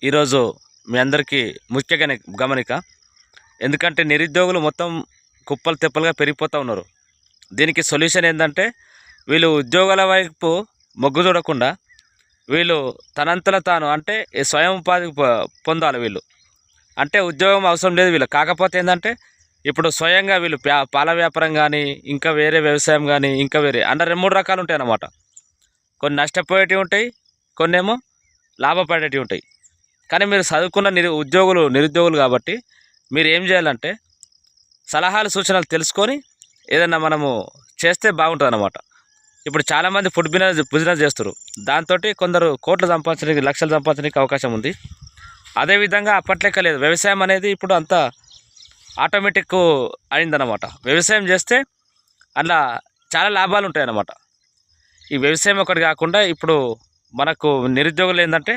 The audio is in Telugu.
ఈరోజు మీ అందరికీ ముఖ్య గమనిక. ఎందుకంటే నిరుద్యోగులు మొత్తం కుప్పలు తెప్పలుగా పెరిగిపోతూ ఉన్నారు. దీనికి సొల్యూషన్ ఏంటంటే వీళ్ళు ఉద్యోగాల వైపు మొగ్గు చూడకుండా వీళ్ళు తనంతలో తాను అంటే స్వయం ఉపాధి పొందాలి. వీళ్ళు అంటే ఉద్యోగం అవసరం లేదు వీళ్ళు. కాకపోతే ఏంటంటే ఇప్పుడు స్వయంగా వీళ్ళు పాల వ్యాపారం కానీ, ఇంకా వేరే వ్యవసాయం కానీ, ఇంకా వేరే అంటే 2-3 రకాలు ఉంటాయి అన్నమాట. కొన్ని నష్టపోయేటివి ఉంటాయి, కొన్ని ఏమో లాభపడేటివి ఉంటాయి. కానీ మీరు చదువుకున్న నిరుద్యోగులు కాబట్టి మీరు ఏం చేయాలంటే సలహాలు సూచనలు తెలుసుకొని ఏదైనా మనము చేస్తే బాగుంటుంది అన్నమాట. ఇప్పుడు చాలామంది ఫుడ్ బిజినెస్ చేస్తారు. దాంతో కొందరు కోట్లు సంపాదించడానికి, లక్షలు సంపాదించడానికి అవకాశం ఉంది. అదేవిధంగా అప్పట్లెక్క లేదు. వ్యవసాయం అనేది ఇప్పుడు అంతా ఆటోమేటిక్ అయిందన్నమాట. వ్యవసాయం చేస్తే అలా చాలా లాభాలు ఉంటాయి అన్నమాట. ఈ వ్యవసాయం ఒకటి కాకుండా ఇప్పుడు మనకు నిరుద్యోగులు ఏంటంటే